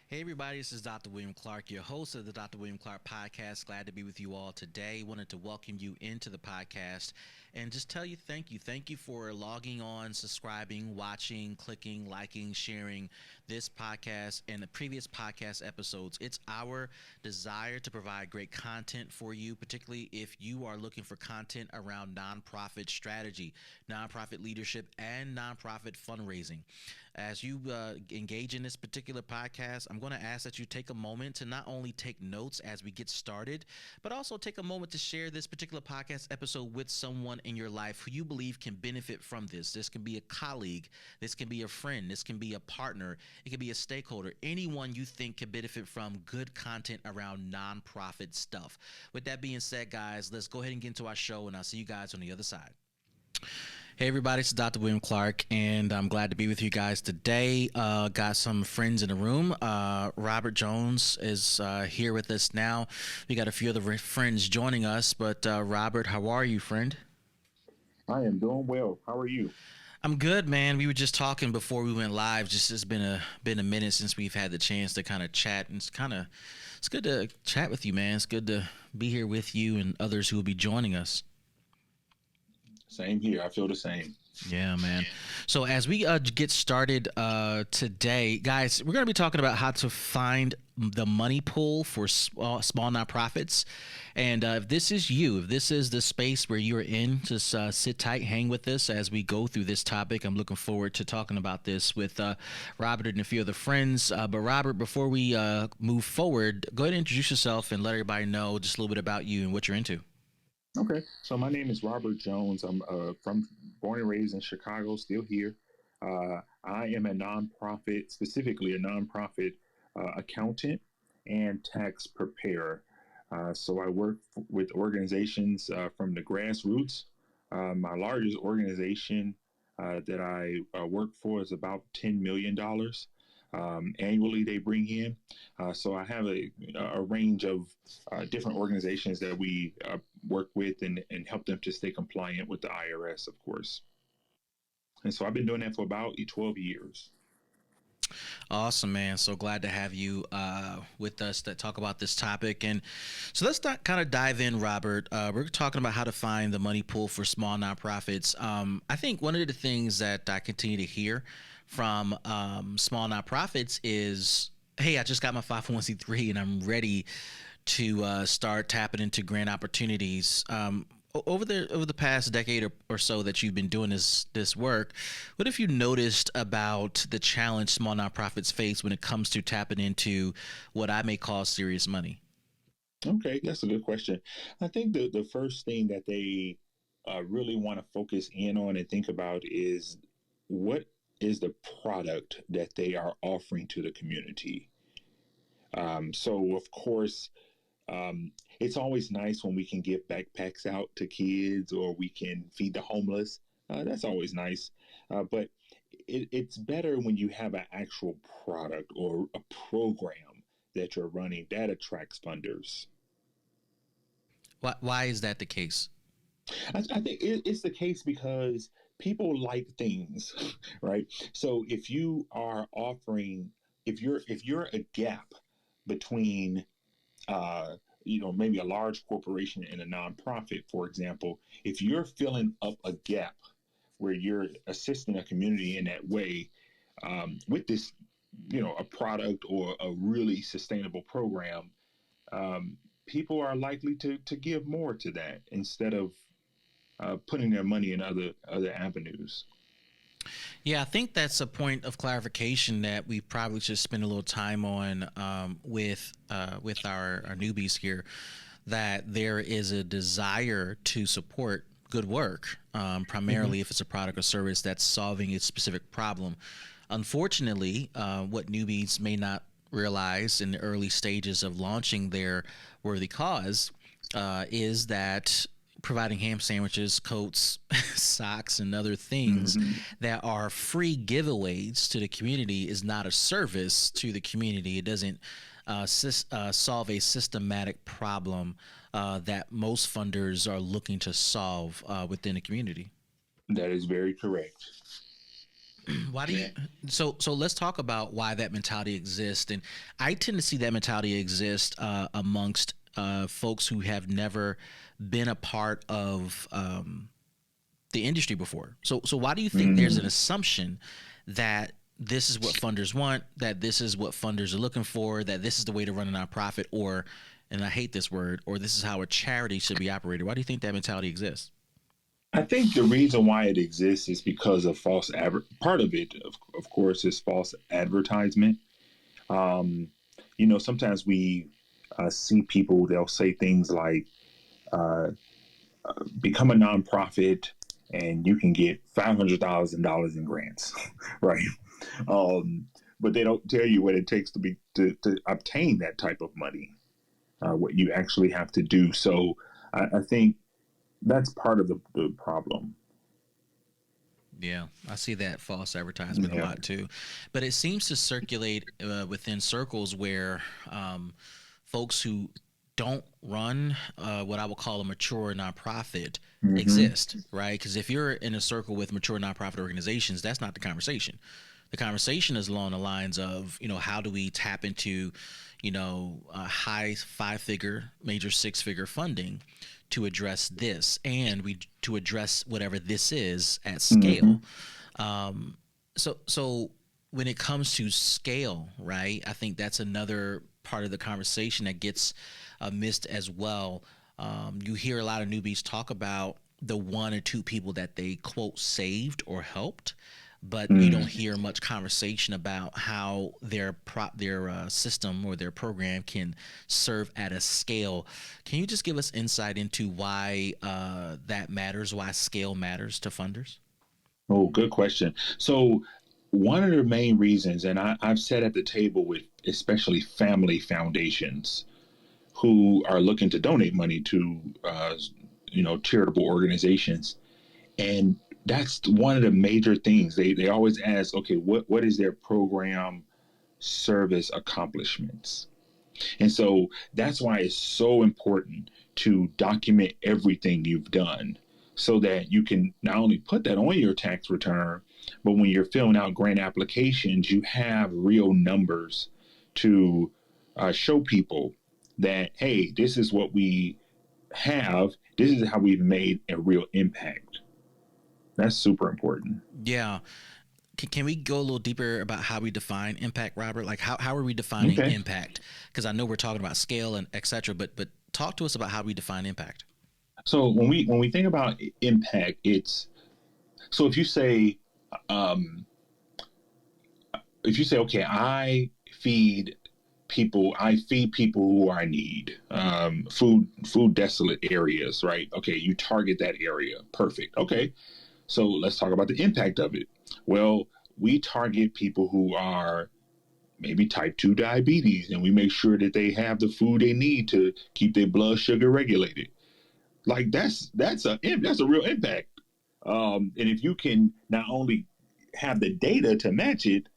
Hey everybody, this is Dr. William Clark, your host of the Dr. William Clark podcast. Glad to be with you all today. Wanted to welcome you into the podcast and just tell you thank you. Thank you for logging on, subscribing, watching, clicking, liking, sharing this podcast and the previous podcast episodes. It's our desire to provide great content for you, particularly if you are looking for content around nonprofit strategy, nonprofit leadership, and nonprofit fundraising. As you engage in this particular podcast, I'm going to ask that you take a moment to not only take notes as we get started, but also take a moment to share this particular podcast episode with someone in your life who you believe can benefit from this. This can be a colleague, this can be a friend, this can be a partner, it can be a stakeholder, anyone you think can benefit from good content around nonprofit stuff. With that being said, guys, let's go ahead and get into our show, and I'll see you guys on the other side. Hey everybody, it's Dr. William Clark, and I'm glad to be with you guys today. Got some friends in the room. Robert Jones is here with us now. We got a few other friends joining us, but Robert, how are you, friend? I am doing well. How are you? I'm good, man. We were just talking before we went live. Just it's been a minute since we've had the chance to kind of chat, and it's good to chat with you, man. It's good to be here with you and others who will be joining us. Same here. I feel the same. Yeah, man. So as we get started today, guys, we're going to be talking about how to find the money pool for small nonprofits. And if this is you, if this is the space where you're in, just sit tight, hang with us as we go through this topic. I'm looking forward to talking about this with Robert and a few other friends. But Robert, before we move forward, go ahead and introduce yourself and let everybody know just a little bit about you and what you're into. Okay. So my name is Robert Jones. I'm from born and raised in Chicago, still here. I am a nonprofit, specifically a nonprofit accountant and tax preparer. So I work with organizations from the grassroots. My largest organization that I work for is about $10 million. Annually, they bring in. So I have a range of different organizations that we work with and help them to stay compliant with the IRS, of course. And so I've been doing that for about 12 years. Awesome, man. So glad to have you with us to talk about this topic. And so let's not kind of dive in, Robert. We're talking about how to find the money pool for small nonprofits. I think one of the things that I continue to hear from small nonprofits is, hey, I just got my 501c3 and I'm ready to start tapping into grant opportunities. Over the past decade or so that you've been doing this work, what have you noticed about the challenge small nonprofits face when it comes to tapping into what I may call serious money? Okay, that's a good question. I think the first thing that they really want to focus in on and think about is what is the product that they are offering to the community. So, of course, it's always nice when we can give backpacks out to kids or we can feed the homeless. That's always nice. But it's better when you have an actual product or a program that you're running that attracts funders. Why is that the case? I think it's the case because people like things, right? So if you are offering, if you're a gap between uh, maybe a large corporation and a nonprofit, for example, if you're filling up a gap where you're assisting a community in that way with this, a product or a really sustainable program, um, people are likely to give more to that instead of putting their money in other avenues. Yeah, I think that's a point of clarification that we probably should spend a little time on with our newbies here. That there is a desire to support good work, Hmm. primarily if it's a product or service that's solving a specific problem. Unfortunately, what newbies may not realize in the early stages of launching their worthy cause is that providing ham sandwiches, coats, socks, and other things Hmm. that are free giveaways to the community is not a service to the community. It doesn't solve a systematic problem that most funders are looking to solve within the community. That is very correct. Why do you? So let's talk about why that mentality exists, and I tend to see that mentality exist amongst folks who have never been a part of the industry before. So why do you think there's an Mm. assumption that this is what funders want, that this is what funders are looking for, that this is the way to run a nonprofit, or, and I hate this word, or this is how a charity should be operated? Why do you think that mentality exists? I think the reason why it exists is because of part of it, of course, is false advertisement. Um, sometimes we see people, they'll say things like, uh, become a nonprofit and you can get $500,000 in grants, right? Um, but they don't tell you what it takes to obtain that type of money, what you actually have to do. So I think that's part of the problem. Yeah, I see that false advertisement a Yeah. lot too, but it seems to circulate within circles where folks who don't run what I would call a mature nonprofit Hmm. exist, right? Because if you're in a circle with mature nonprofit organizations, that's not the conversation. The conversation is along the lines of, how do we tap into, high five-figure, major six-figure funding to address this, and we to address whatever this is at Hmm. scale. Um, so when it comes to scale, right? I think that's another part of the conversation that gets missed as well. You hear a lot of newbies talk about the one or two people that they quote saved or helped, but you don't Mm. hear much conversation about how their system or their program can serve at a scale. Can you just give us insight into why that matters, why scale matters to funders? Oh, good question. So, one of the main reasons, and I've sat at the table with especially family foundations who are looking to donate money to, charitable organizations, and that's one of the major things. They always ask, okay, what is their program service accomplishments? And so that's why it's so important to document everything you've done so that you can not only put that on your tax return, but when you're filling out grant applications, you have real numbers to show people that, hey, this is what we have, this is how we've made a real impact. That's super important. Yeah. Can we go a little deeper about how we define impact, Robert? Like how are we defining Okay. impact? Because I know we're talking about scale and et cetera, but talk to us about how we define impact. So when we think about impact, it's so um, if you say, okay, feed I feed people who are in need, food desolate areas, right? Okay, you target that area, perfect. Okay, so let's talk about the impact of it. Well, we target people who are maybe type 2 diabetes, and we make sure that they have the food they need to keep their blood sugar regulated. Like that's a real impact. And if you can not only have the data to match it,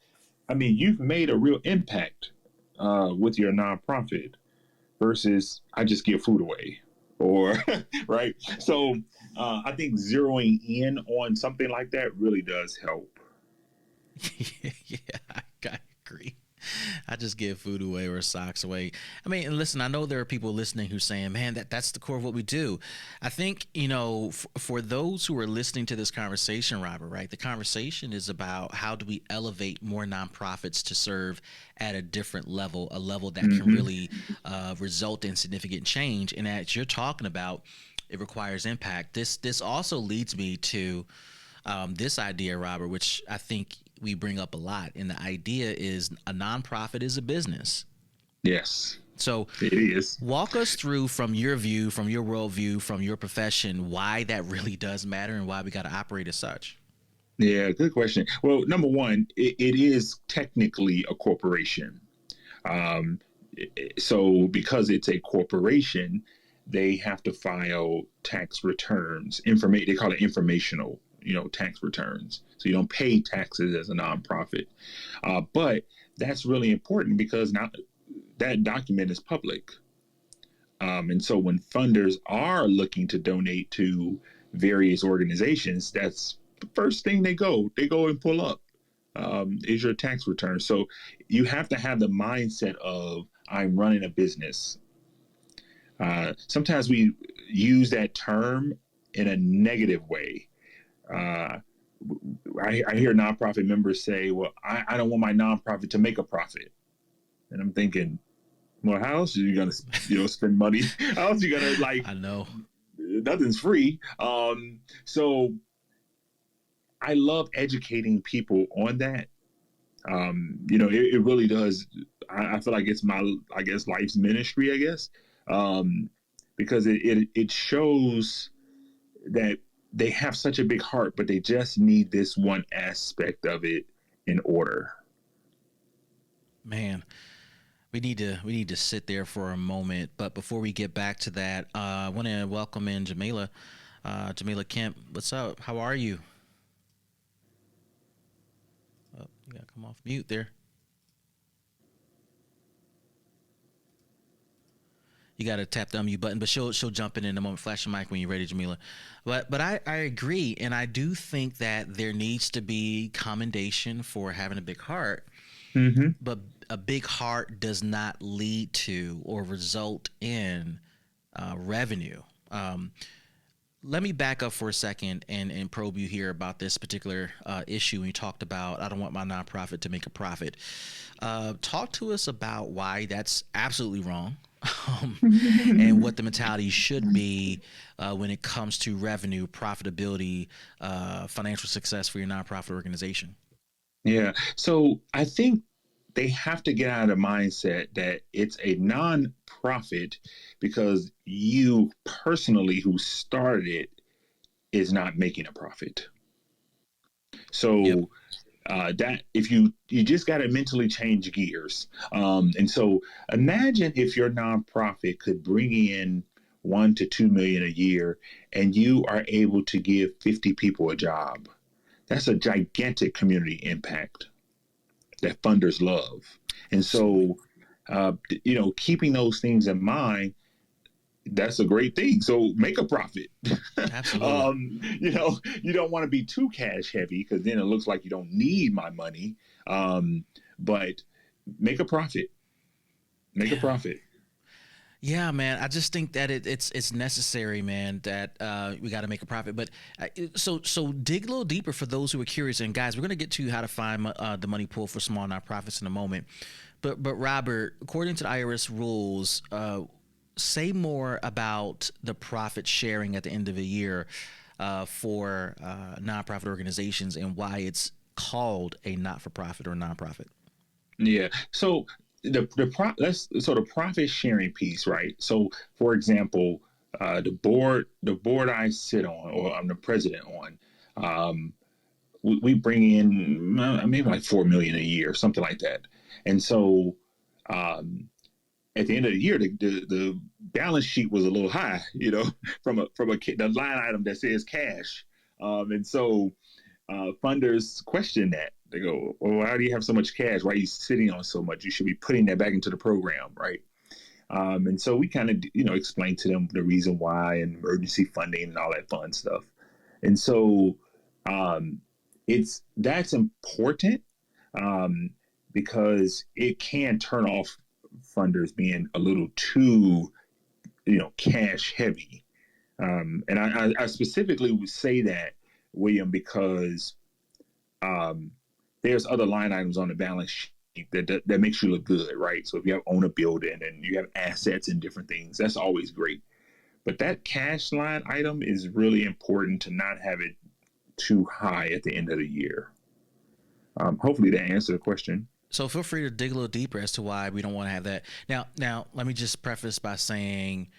I mean, you've made a real impact with your nonprofit versus I just give food away, or right. So I think zeroing in on something like that really does help. Yeah, I agree. I just give food away or socks away. I mean, and listen, I know there are people listening who saying, "Man, that's the core of what we do." I think for those who are listening to this conversation, Robert, right? The conversation is about how do we elevate more nonprofits to serve at a different level, a level that can Mm-hmm. really result in significant change. And as you're talking about, it requires impact. This also leads me to this idea, Robert, which I think we bring up a lot. And the idea is a nonprofit is a business. Yes, So, it is. walk us through from your view, from your worldview, from your profession, why that really does matter and why we got to operate as such. Yeah, good question. Well, number one, it is technically a corporation. Um, so because it's a corporation, they have to file tax returns. They call it informational, tax returns. So you don't pay taxes as a nonprofit. But that's really important because now that document is public. And so when funders are looking to donate to various organizations, that's the first thing they go and pull up. is your tax return. So you have to have the mindset of I'm running a business. Sometimes we use that term in a negative way. Uh, I hear nonprofit members say, "Well, I don't want my nonprofit to make a profit," and I'm thinking, "Well, how else are you gonna, spend money? How else are you gonna I know. Nothing's free." So I love educating people on that. It really does. I feel like it's my, I guess, life's ministry. I guess, um, because it shows that they have such a big heart, but they just need this one aspect of it in order. Man, we need to sit there for a moment. But before we get back to that, I want to welcome in Jamila. Jamila Kemp, what's up? How are you? Oh, you gotta come off mute there. You gotta tap the unmute button, but she'll jump in a moment. Flash the mic when you're ready, Jamila. But I agree, and I do think that there needs to be commendation for having a big heart, Mm-hmm. but a big heart does not lead to or result in revenue. Um, Let me back up for a second and probe you here about this particular issue. We talked about I don't want my nonprofit to make a profit. Talk to us about why that's absolutely wrong, and what the mentality should be when it comes to revenue, profitability, financial success for your nonprofit organization. Yeah. So I think they have to get out of the mindset that it's a non-profit because you personally who started it is not making a profit. Yep. So that if you just got to mentally change gears. And so imagine if your nonprofit could bring in 1 to 2 million a year, and you are able to give 50 people a job. That's a gigantic community impact that funders love. And Absolutely. so, keeping those things in mind, that's a great thing. So make a profit. Absolutely. You don't want to be too cash heavy because then it looks like you don't need my money. But make a profit. Make a Yeah. profit. Yeah, man. I just think that it's necessary, man. That we got to make a profit. But so dig a little deeper for those who are curious. And guys, we're gonna get to how to find the money pool for small nonprofits in a moment. But Robert, according to the IRS rules, say more about the profit sharing at the end of the year for nonprofit organizations and why it's called a not for profit or nonprofit. Yeah. So the profit sharing piece, right? So for example, the board I sit on, or I'm the president on, we bring in maybe like 4 million a year, something like that. And so um, at the end of the year, the balance sheet was a little high, from the line item that says cash, and so funders question that. They go, "Well, why do you have so much cash? Why are you sitting on so much? You should be putting that back into the program, right?" And so we kind of, explain to them the reason why and emergency funding and all that fun stuff. And so um, that's important, um, because it can turn off funders being a little too, cash heavy. And I specifically would say that, William, because um, there's other line items on the balance sheet that makes you look good, right? So if you have own a building and you have assets and different things, that's always great. But that cash line item is really important to not have it too high at the end of the year. Hopefully that answered the question. So feel free to dig a little deeper as to why we don't want to have that. Now, let me just preface by saying,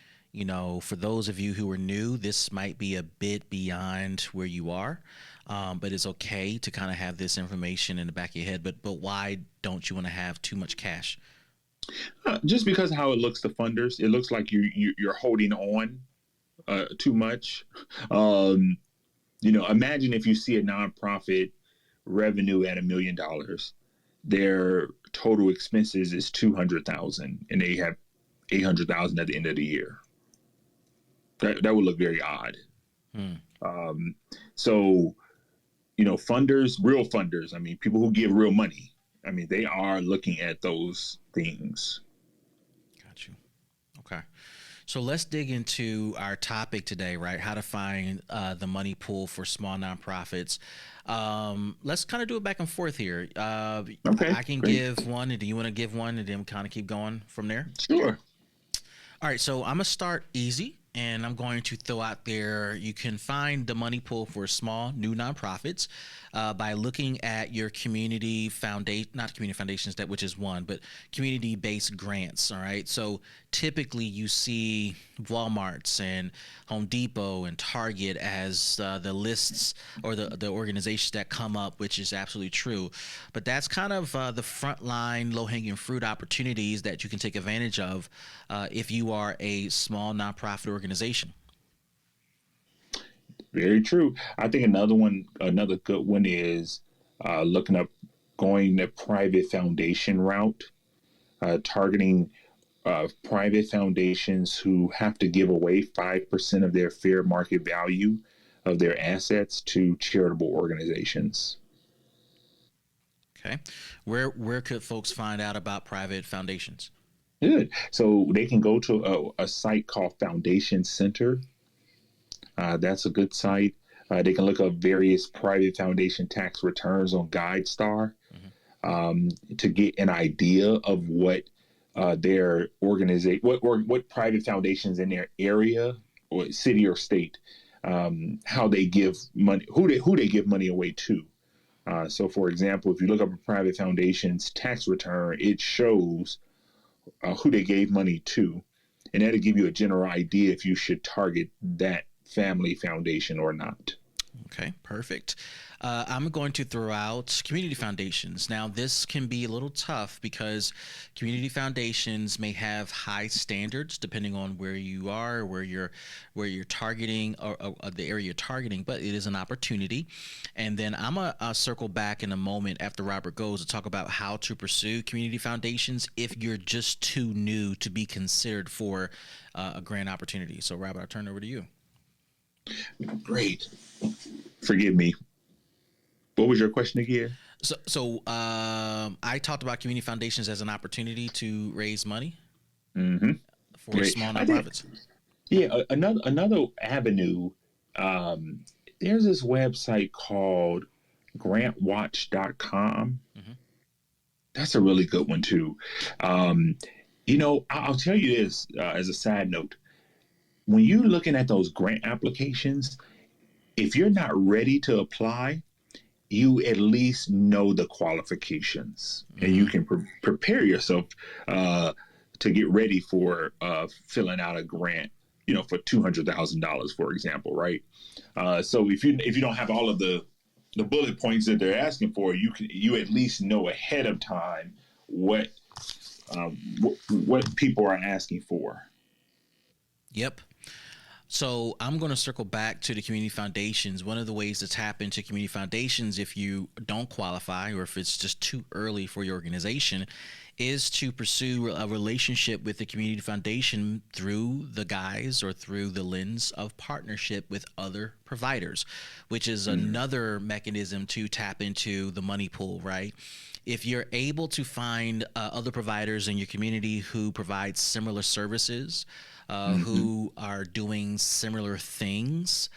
for those of you who are new, this might be a bit beyond where you are, but it's okay to kind of have this information in the back of your head. But why don't you want to have too much cash? Just because how it looks to funders, it looks like you're holding on too much. Um, Imagine if you see a nonprofit revenue at $1 million, their total expenses is 200,000, and they have 800,000 at the end of the year. That would look very odd. Hmm. Um, so funders, real funders. I mean, people who give real money. I mean, they are looking at those things. Got you. Okay. So let's dig into our topic today, right? How to find the money pool for small nonprofits. Let's kind of do it back and forth here. Okay, I can great. give one, and do you want to give one, and then kind of keep going from there? Sure. All right, so I'm gonna start easy, and I'm going to throw out there. You can find the money pool for small new nonprofits by looking at your community foundation, not community foundations, that which is one, but community-based grants. All right, so typically you see Walmart's and Home Depot and Target as the lists or the organizations that come up, which is absolutely true. But that's kind of the frontline, low-hanging fruit opportunities that you can take advantage of if you are a small nonprofit organization. Very true. I think another good one is looking up going the private foundation route, targeting private foundations who have to give away 5% of their fair market value of their assets to charitable organizations. Okay, where could folks find out about private foundations? Good. So they can go to a site called Foundation Center. That's a good site. They can look up various private foundation tax returns on GuideStar to get an idea of what their organization, what private foundations in their area or city or state, how they give money, who they give money away to. So, for example, if you look up a private foundation's tax return, it shows who they gave money to, and that'll give you a general idea if you should target that family foundation or not. Okay, perfect. I'm going to throw out community foundations. Now, this can be a little tough because community foundations may have high standards depending on where you are, where you're targeting, or the area you're targeting. But it is an opportunity. And then I'm gonna circle back in a moment after Robert goes to talk about how to pursue community foundations if you're just too new to be considered for a grant opportunity. So, Robert, I'll turn it over to you. Great. Forgive me. What was your question again? So, I talked about community foundations as an opportunity to raise money Mm-hmm. for Great. small I think, nonprofits. yeah, another avenue. Um, there's this website called grantwatch.com. Hmm. That's a really good one too. Um, I'll tell you this as a side note. When you're looking at those grant applications, if you're not ready to apply, you at least know the qualifications and you Hmm. can prepare yourself uh, to get ready for filling out a grant, for $200,000, for example, right? So if you don't have all of the bullet points that they're asking for, you at least know ahead of time what what people are asking for. Yep. So I'm going to circle back to the community foundations. One of the ways to tap into community foundations, if you don't qualify or if it's just too early for your organization, is to pursue a relationship with the community foundation through the guise or through the lens of partnership with other providers, which is Mm-hmm. another mechanism to tap into the money pool, right? If you're able to find other providers in your community who provide similar services, Mm-hmm. who are doing similar things,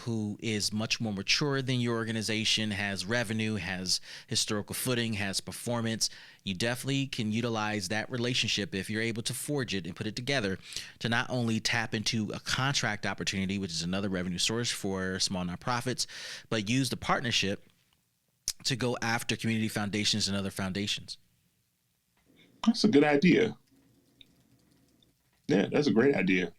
who is much more mature than your organization, has revenue, has historical footing, has performance, you definitely can utilize that relationship if you're able to forge it and put it together to not only tap into a contract opportunity, which is another revenue source for small nonprofits, but use the partnership to go after community foundations and other foundations. That's a good idea. Yeah, that's a great idea.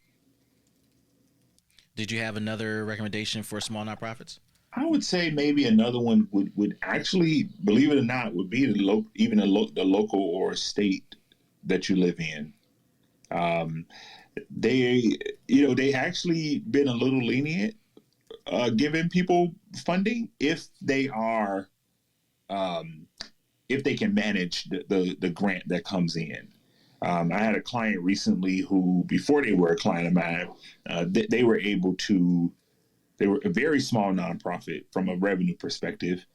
Did you have another recommendation for small nonprofits? I would say maybe another one would actually, believe it or not, would be even the local or state that you live in. Um, they, they actually been a little lenient giving people funding um, if they can manage the grant that comes in. I had a client recently who, before they were a client of mine, they were able to they were a very small nonprofit from a revenue perspective,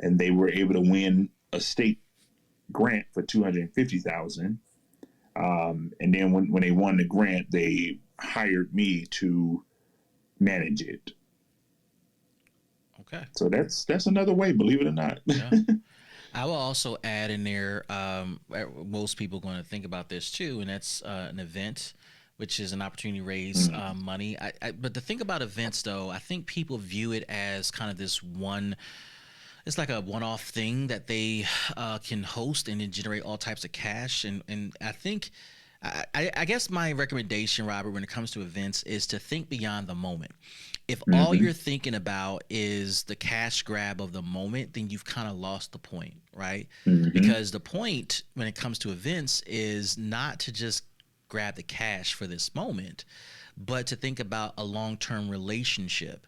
and they were able to win a state grant for $250,000. And then when they won the grant, they hired me to manage it. Okay. So that's another way, believe it or not. Yeah. I will also add in there, most people are going to think about this too, and that's an event, which is an opportunity to raise money. But the thing about events, though, I think people view it as kind of this one. It's like a one-off thing that they can host and then generate all types of cash. And I think, I guess my recommendation, Robert, when it comes to events, is to think beyond the moment. If all you're thinking about is the cash grab of the moment, then you've kind of lost the point, right? Because the point when it comes to events is not to just grab the cash for this moment, but to think about a long-term relationship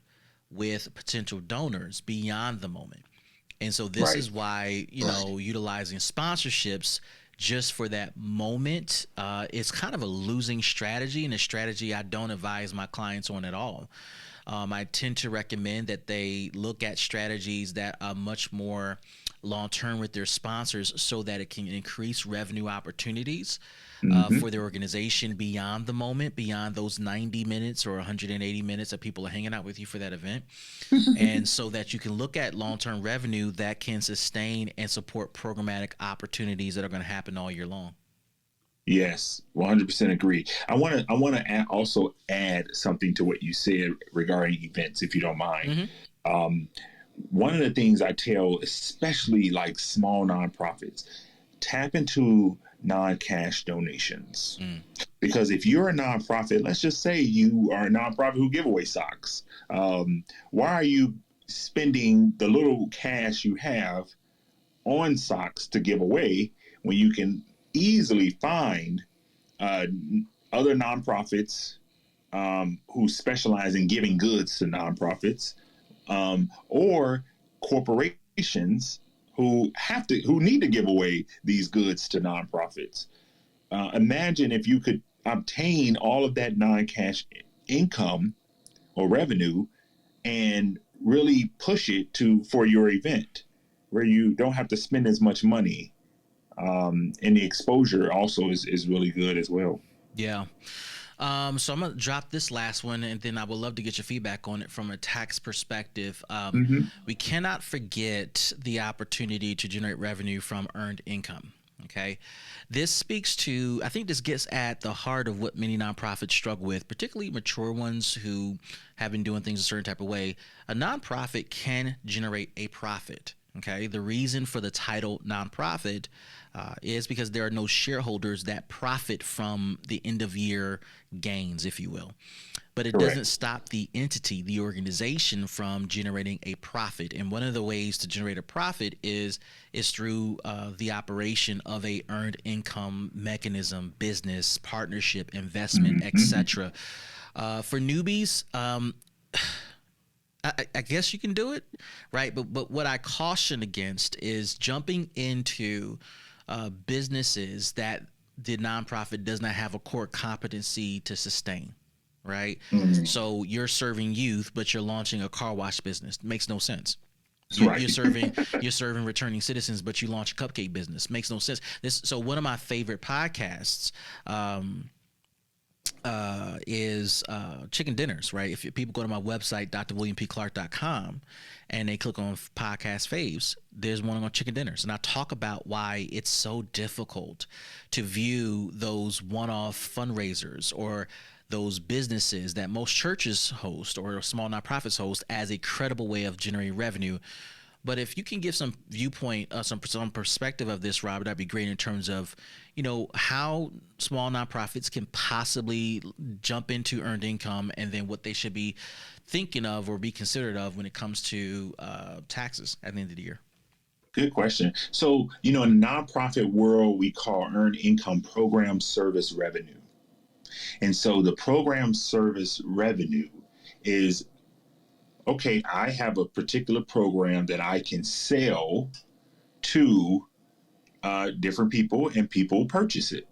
with potential donors beyond the moment. And so this is why, utilizing sponsorships just for that moment is kind of a losing strategy, and a strategy I don't advise my clients on at all. I tend to recommend that they look at strategies that are much more long-term with their sponsors so that it can increase revenue opportunities for their organization beyond the moment, beyond those 90 minutes or 180 minutes that people are hanging out with you for that event. And so that you can look at long-term revenue that can sustain and support programmatic opportunities that are going to happen all year long. Yes, 100% agree. I want to also add something to what you said regarding events, if you don't mind. One of the things I tell, especially like small nonprofits, tap into non-cash donations. Because if you're a nonprofit, let's just say you are a nonprofit who give away socks. Why are you spending the little cash you have on socks to give away when you can easily find other nonprofits who specialize in giving goods to nonprofits, or corporations who need to give away these goods to nonprofits. Imagine if you could obtain all of that non-cash income or revenue and really push it for your event, where you don't have to spend as much money. And the exposure also is really good as well. Yeah. So I'm going to drop this last one, and then I would love to get your feedback on it from a tax perspective. We cannot forget the opportunity to generate revenue from earned income. Okay. This speaks to, I think this gets at the heart of what many nonprofits struggle with, particularly mature ones who have been doing things a certain type of way. A nonprofit can generate a profit. Okay. The reason for the title nonprofit is because there are no shareholders that profit from the end of year gains, if you will. But it doesn't stop the entity, the organization, from generating a profit. And one of the ways to generate a profit is through the operation of a earned income mechanism, business, partnership, investment, etc. For newbies, I guess you can do it, right? But what I caution against is jumping into businesses that the nonprofit does not have a core competency to sustain, right? So you're serving youth, but you're launching a car wash business. Makes no sense. You're serving returning citizens, but you launch a cupcake business. Makes no sense. So one of my favorite podcasts is Chicken Dinners, right? If people go to my website, drwilliampclark.com, and they click on podcast faves, there's one on Chicken Dinners. And I talk about why it's so difficult to view those one-off fundraisers or those businesses that most churches host or small nonprofits host as a credible way of generating revenue. But if you can give some viewpoint, some perspective of this, Robert, that'd be great in terms of, how small nonprofits can possibly jump into earned income, and then what they should be thinking of or be considered of when it comes to taxes at the end of the year. Good question. So, in the nonprofit world, we call earned income program service revenue. And so the program service revenue is, okay, I have a particular program that I can sell to different people, and people purchase it.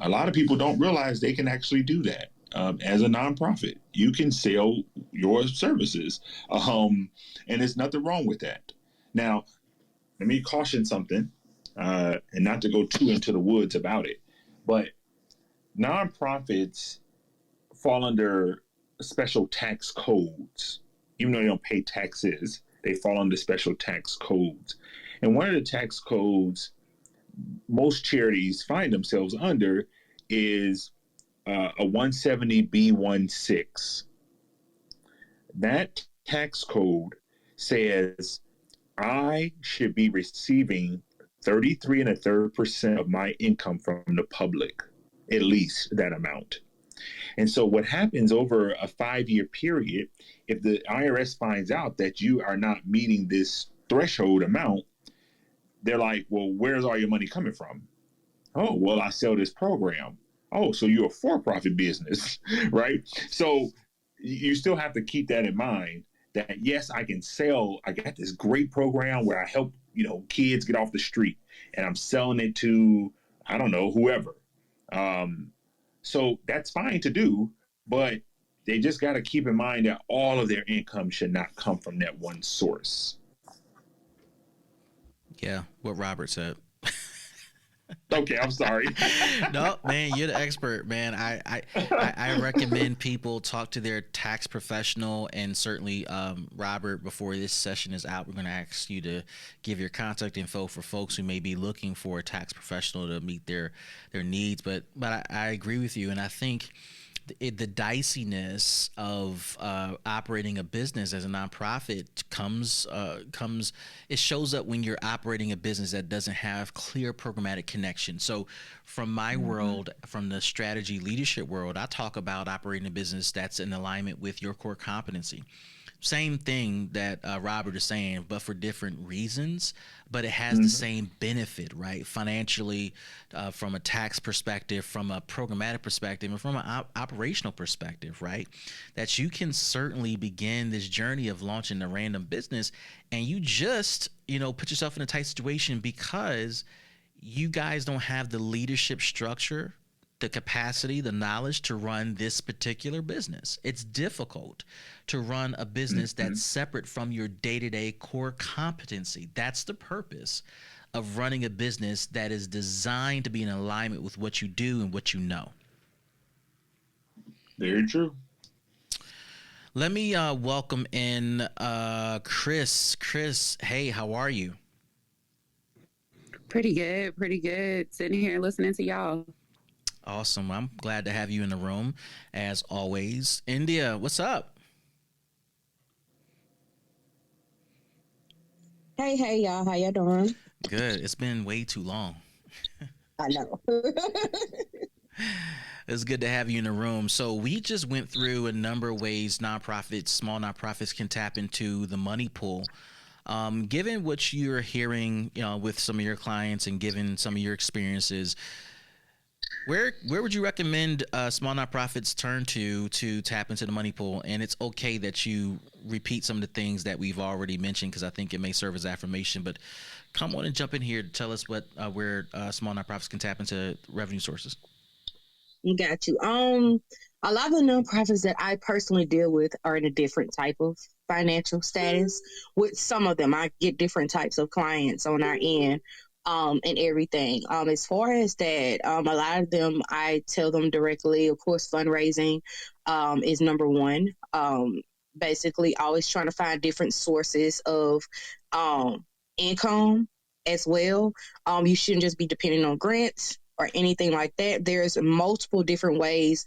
A lot of people don't realize they can actually do that. as a nonprofit. You can sell your services, and there's nothing wrong with that. Now, let me caution something, and not to go too into the woods about it, but nonprofits fall under special tax codes. Even though they don't pay taxes, they fall under special tax codes. And one of the tax codes most charities find themselves under is a 170B16. That tax code says I should be receiving 33 and a third percent of my income from the public, at least that amount. And so, what happens over a 5-year period, if the IRS finds out that you are not meeting this threshold amount, they're like, well, where's all your money coming from? Oh, well, I sell this program. Oh, so you're a for-profit business, right? So you still have to keep that in mind that yes, I can sell. I got this great program where I help, kids get off the street and I'm selling it to, I don't know, whoever. So that's fine to do, but they just got to keep in mind that all of their income should not come from that one source. Yeah, what Robert said. Okay, I'm sorry. No, man, you're the expert, man. I recommend people talk to their tax professional, and certainly, Robert, before this session is out, we're going to ask you to give your contact info for folks who may be looking for a tax professional to meet their needs. But I agree with you, and I think the diciness of operating a business as a nonprofit comes it shows up when you're operating a business that doesn't have clear programmatic connection. So from my world, from the strategy leadership world, I talk about operating a business that's in alignment with your core competency. Same thing that Robert is saying, but for different reasons, but it has the same benefit, right? Financially, from a tax perspective, from a programmatic perspective, and from an operational perspective, right? That you can certainly begin this journey of launching a random business, and you just, put yourself in a tight situation because you guys don't have the leadership structure, the capacity, the knowledge to run this particular business. It's difficult to run a business that's separate from your day-to-day core competency. That's the purpose of running a business that is designed to be in alignment with what you do and what you know. Very true. Let me welcome in Chris. Chris, hey, how are you? Pretty good, pretty good. Sitting here listening to y'all. Awesome. I'm glad to have you in the room, as always. India, what's up? Hey, y'all. How y'all doing? Good. It's been way too long. I know. It's good to have you in the room. So we just went through a number of ways nonprofits, small nonprofits can tap into the money pool. Given what you're hearing, with some of your clients and given some of your experiences, where would you recommend small nonprofits turn to tap into the money pool? And it's okay that you repeat some of the things that we've already mentioned because I think it may serve as affirmation. But come on and jump in here to tell us where small nonprofits can tap into revenue sources. Got you. A lot of the nonprofits that I personally deal with are in a different type of financial status. With some of them, I get different types of clients on our end. And everything. As far as that, a lot of them, I tell them directly, of course, fundraising is number one. Basically, always trying to find different sources of income as well. You shouldn't just be depending on grants or anything like that. There's multiple different ways.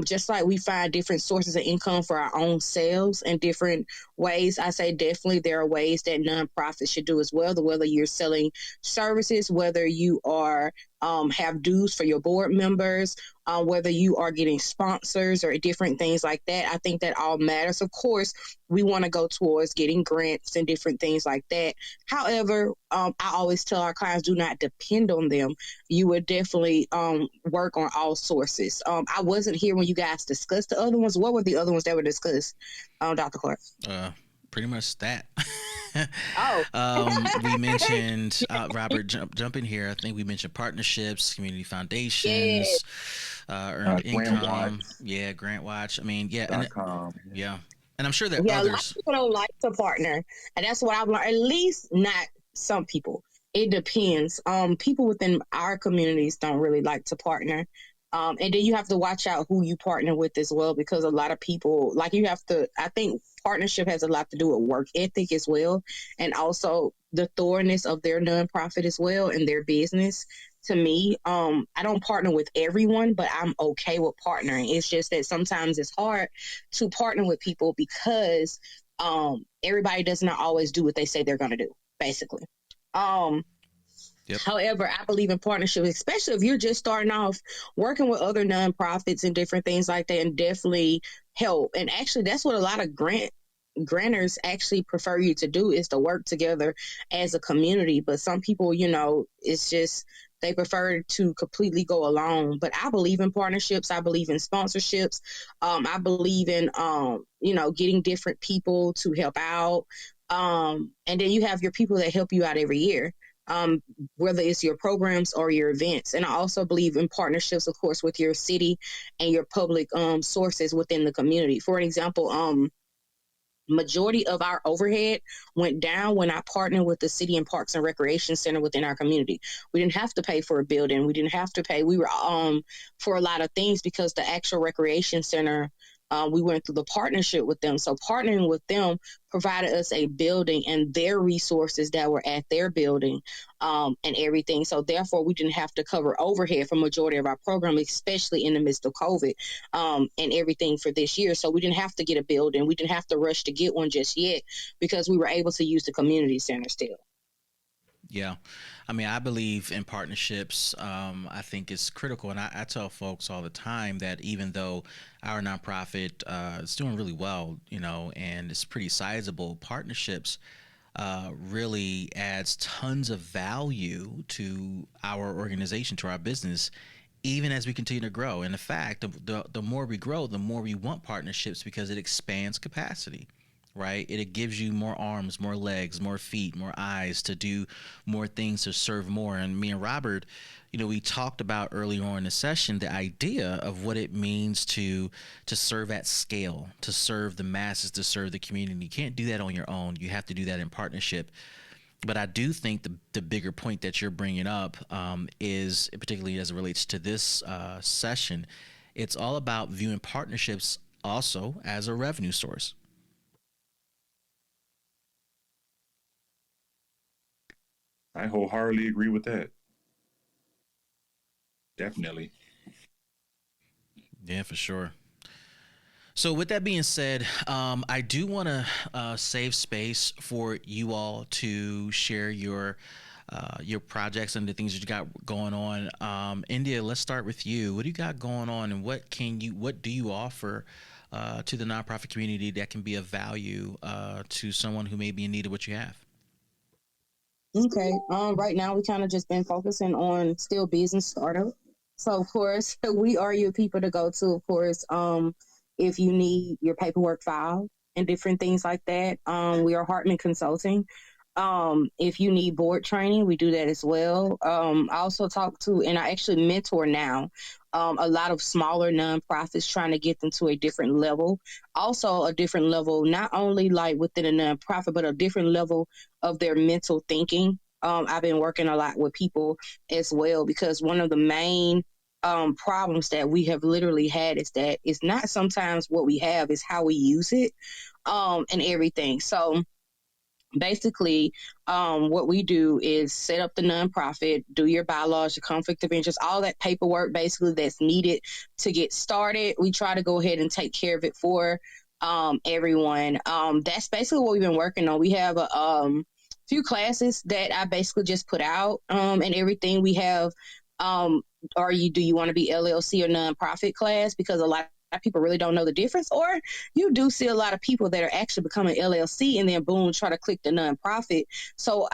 Just like we find different sources of income for our own selves in different ways, I say definitely there are ways that nonprofits should do as well. Whether you're selling services, whether you are have dues for your board members, whether you are getting sponsors or different things like that. I think that all matters. Of course, we want to go towards getting grants and different things like that. However, I always tell our clients, do not depend on them. You would definitely work on all sources. I wasn't here when you guys discussed the other ones. What were the other ones that were discussed, Dr. Clark? Pretty much that. Oh. We mentioned Robert, jump in here. I think we mentioned partnerships, community foundations, earned Grant income. Yeah, Grant Watch. I mean, yeah, and com. yeah, and I'm sure there are Yeah, a lot of others. people don't like to partner, and that's what I've learned. At least not some people. It depends. People within our communities don't really like to partner. And then you have to watch out who you partner with as well, because a lot of people, like, you have to. I think partnership has a lot to do with work ethic as well, and also the thoroughness of their nonprofit as well and their business. To me, I don't partner with everyone, but I'm okay with partnering. It's just that sometimes it's hard to partner with people because everybody does not always do what they say they're going to do, basically. Um, Yep. However, I believe in partnership, especially if you're just starting off working with other nonprofits and different things like that, and definitely help. And actually, that's what a lot of granters actually prefer you to do, is to work together as a community. But some people, it's just they prefer to completely go alone. But I believe in partnerships. I believe in sponsorships. I believe in getting different people to help out. And then you have your people that help you out every year, whether it's your programs or your events. And I also believe in partnerships, of course, with your city and your public sources within the community. For example, majority of our overhead went down when I partnered with the City and Parks and Recreation Center within our community. We didn't have to pay for a building. We didn't have to pay. We were for a lot of things, because the actual recreation center, we went through the partnership with them. So partnering with them provided us a building and their resources that were at their building, and everything. So therefore, we didn't have to cover overhead for majority of our program, especially in the midst of COVID, and everything for this year. So we didn't have to get a building. We didn't have to rush to get one just yet, because we were able to use the community center still. Yeah. I mean, I believe in partnerships. I think it's critical. And I tell folks all the time that even though our nonprofit is doing really well, and it's pretty sizable, partnerships really adds tons of value to our organization, to our business, even as we continue to grow. And in fact, the more we grow, the more we want partnerships, because it expands capacity, right? It gives you more arms, more legs, more feet, more eyes to do more things, to serve more. And me and Robert, we talked about earlier on in the session the idea of what it means to serve at scale, to serve the masses, to serve the community. You can't do that on your own. You have to do that in partnership. But I do think the bigger point that you're bringing up is, particularly as it relates to this session, it's all about viewing partnerships also as a revenue source. I wholeheartedly agree with that. Definitely. Yeah, for sure. So with that being said, I do want to save space for you all to share your projects and the things that you got going on. India, let's start with you. What do you got going on, and what do you offer to the nonprofit community that can be of value to someone who may be in need of what you have? Okay. Right now we kind of just been focusing on still business startup. So of course we are your people to go to. Of course, if you need your paperwork filed and different things like that, we are Hartman Consulting. If you need board training, we do that as well. I also talk to, and I actually mentor now, a lot of smaller nonprofits, trying to get them to a different level. Also a different level, not only like within a nonprofit, but a different level of their mental thinking. I've been working a lot with people as well, because one of the main problems that we have literally had is that it's not sometimes what we have, is how we use it, and everything. So basically, what we do is set up the nonprofit, do your bylaws, your conflict of interest, all that paperwork basically that's needed to get started. We try to go ahead and take care of it for everyone. That's basically what we've been working on. We have a few classes that I basically just put out, and everything. We have do you want to be LLC or nonprofit class, because a lot of people really don't know the difference, or you do see a lot of people that are actually becoming LLC and then boom, try to click the nonprofit. So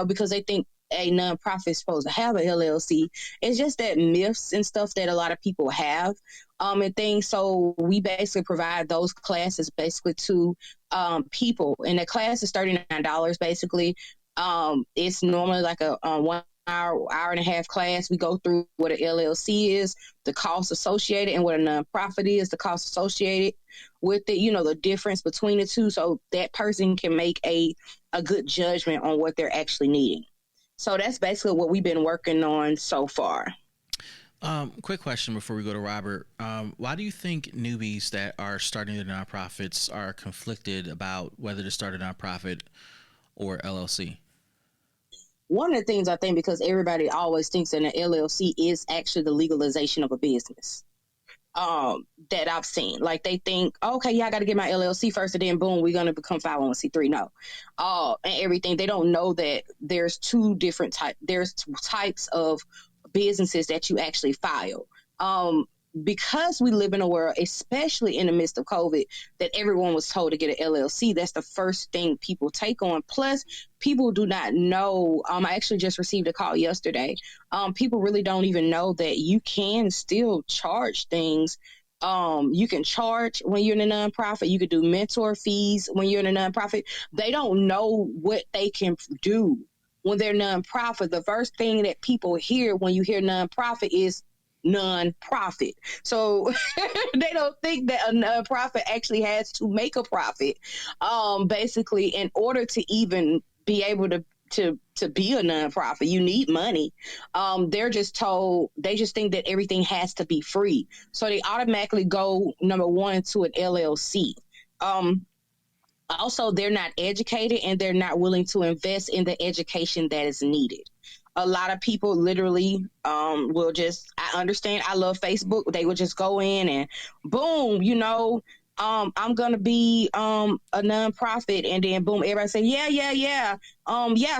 because they think a nonprofit is supposed to have a LLC. It's just that myths and stuff that a lot of people have, and things. So we basically provide those classes basically to people, and the class is $39 basically. It's normally like a hour and a half class, we go through what an LLC is, the cost associated, and what a nonprofit is, the cost associated with it, the difference between the two, so that person can make a good judgment on what they're actually needing. So that's basically what we've been working on so far. Quick question before we go to Robert. Why do you think newbies that are starting their nonprofits are conflicted about whether to start a nonprofit or LLC? One of the things I think, because everybody always thinks that an LLC is actually the legalization of a business. That I've seen. Like, they think, okay, yeah, I got to get my LLC first, and then boom, we're going to become 501c3. No. And everything. They don't know that there's two types of businesses that you actually file. Because we live in a world, especially in the midst of COVID, that everyone was told to get an LLC. That's the first thing people take on. Plus, people do not know. I actually just received a call yesterday. People really don't even know that you can still charge things. You can charge when you're in a nonprofit. You could do mentor fees when you're in a nonprofit. They don't know what they can do when they're nonprofit. The first thing that people hear when you hear nonprofit is non-profit. So they don't think that a nonprofit actually has to make a profit. Basically, in order to even be able to be a nonprofit, you need money. They just think that everything has to be free. So they automatically go, number one, to an LLC. Also, they're not educated, and they're not willing to invest in the education that is needed. A lot of people literally will just, I understand, I love Facebook. They will just go in and boom, I'm going to be a nonprofit. And then boom, everybody say, yeah.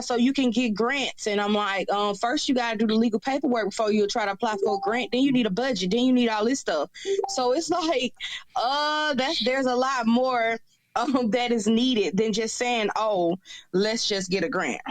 So you can get grants. And I'm like, first you got to do the legal paperwork before you try to apply for a grant. Then you need a budget. Then you need all this stuff. So it's like, there's a lot more that is needed than just saying, oh, let's just get a grant.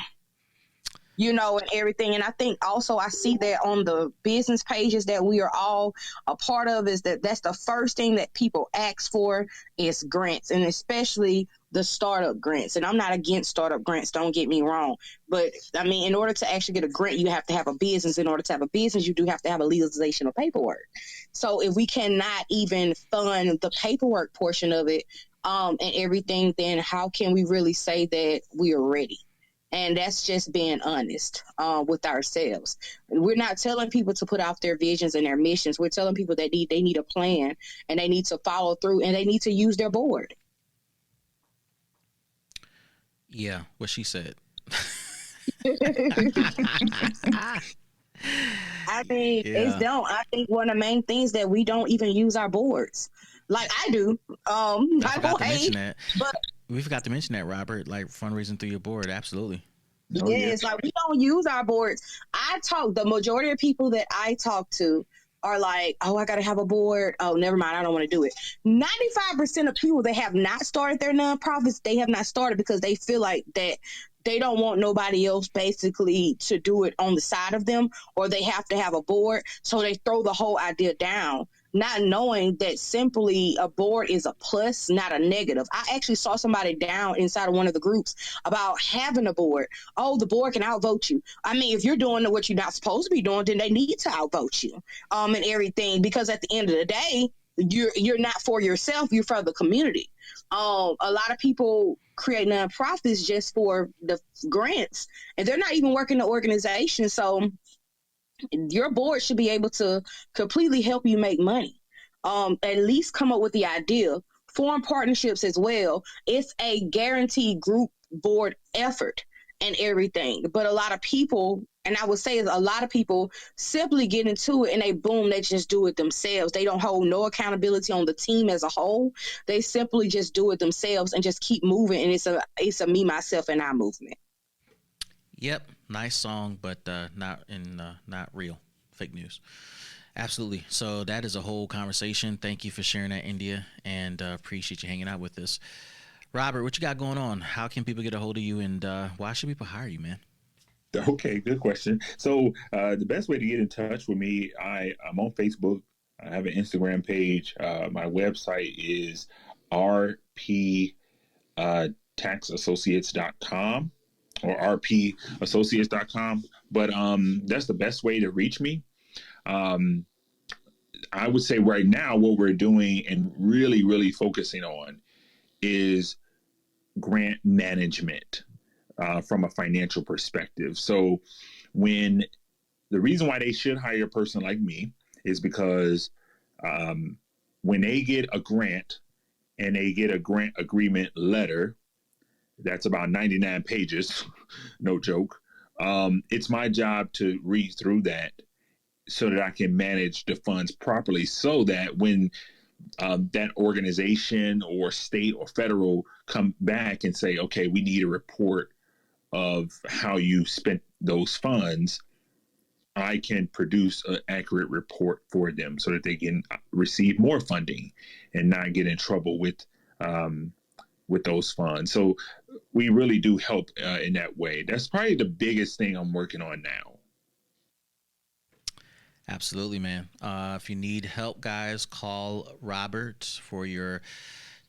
And everything. And I think also I see that on the business pages that we are all a part of, is that's the first thing that people ask for is grants, and especially the startup grants. And I'm not against startup grants, don't get me wrong. But I mean, in order to actually get a grant, you have to have a business. In order to have a business, you do have to have a legalization of paperwork. So if we cannot even fund the paperwork portion of it and everything, then how can we really say that we are ready? And that's just being honest with ourselves. We're not telling people to put out their visions and their missions. We're telling people that they need a plan, and they need to follow through, and they need to use their board. Yeah, what she said. I mean, I think one of the main things that we don't even use our boards. Like I do. I forgot to mention that. But we forgot to mention that, Robert, like fundraising through your board. Absolutely. Yes, like we don't use our boards. The majority of people that I talk to are like, oh, I got to have a board. Oh, never mind. I don't want to do it. 95% of people that have not started their nonprofits, they have not started because they feel like that they don't want nobody else basically to do it on the side of them, or they have to have a board. So they throw the whole idea down, not knowing that simply a board is a plus, not a negative. I actually saw somebody down inside of one of the groups about having a board. Oh, the board can outvote you. I mean, if you're doing what you're not supposed to be doing, then they need to outvote you and everything, because at the end of the day, you're not for yourself, you're for the community. A lot of people create nonprofits just for the grants, and they're not even working the organization. So your board should be able to completely help you make money. At least come up with the idea, form partnerships as well. It's a guaranteed group board effort and everything. But a lot of people, and I would say a lot of people simply get into it and they just do it themselves. They don't hold no accountability on the team as a whole. They simply just do it themselves and just keep moving. And it's a me, myself, and I movement. Yep, nice song, but not real. Fake news. Absolutely. So that is a whole conversation. Thank you for sharing that, India, and appreciate you hanging out with us. Robert, what you got going on? How can people get a hold of you, and why should people hire you, man? Okay, good question. So the best way to get in touch with me, I'm on Facebook. I have an Instagram page. My website is rptaxassociates.com. or rpassociates.com. But that's the best way to reach me. Um, I would say right now, what we're doing and really, really focusing on is grant management from a financial perspective. So, when the reason why they should hire a person like me is because when they get a grant and they get a grant agreement letter, that's about 99 pages, no joke. It's my job to read through that so that I can manage the funds properly so that when that organization or state or federal come back and say, okay, we need a report of how you spent those funds, I can produce an accurate report for them so that they can receive more funding and not get in trouble with those funds. So we really do help in that way. That's probably the biggest thing I'm working on now. Absolutely, man. If you need help, guys, call Robert for your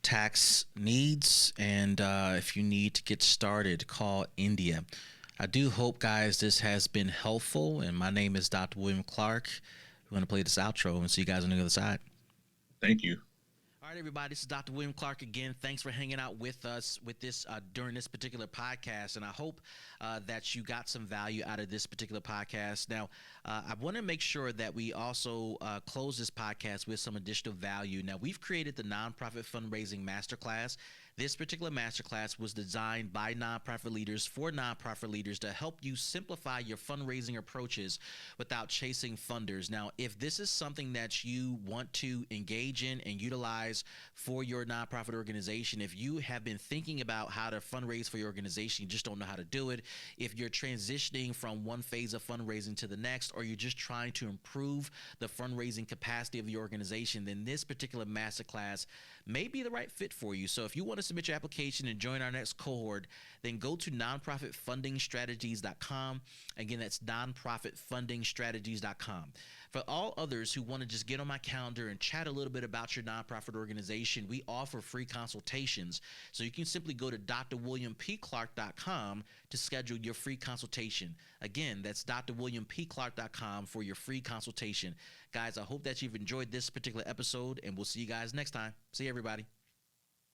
tax needs. And if you need to get started, call India. I do hope, guys, this has been helpful. And my name is Dr. William Clark. We're going to play this outro and see you guys on the other side. Thank you. All right, everybody, this is Dr. William Clark again. Thanks for hanging out with us with this during this particular podcast, and I hope that you got some value out of this particular podcast. Now, I want to make sure that we also close this podcast with some additional value. Now, we've created the Nonprofit Fundraising Masterclass. This particular masterclass was designed by nonprofit leaders for nonprofit leaders to help you simplify your fundraising approaches without chasing funders. Now, if this is something that you want to engage in and utilize for your nonprofit organization, if you have been thinking about how to fundraise for your organization, you just don't know how to do it, if you're transitioning from one phase of fundraising to the next, or you're just trying to improve the fundraising capacity of your organization, then this particular masterclass may be the right fit for you. So if you want to submit your application and join our next cohort, then go to nonprofitfundingstrategies.com. Again, that's nonprofitfundingstrategies.com. For all others who want to just get on my calendar and chat a little bit about your nonprofit organization, we offer free consultations. So you can simply go to drwilliampclark.com to schedule your free consultation. Again, that's drwilliampclark.com for your free consultation. Guys, I hope that you've enjoyed this particular episode, and we'll see you guys next time. See you, everybody.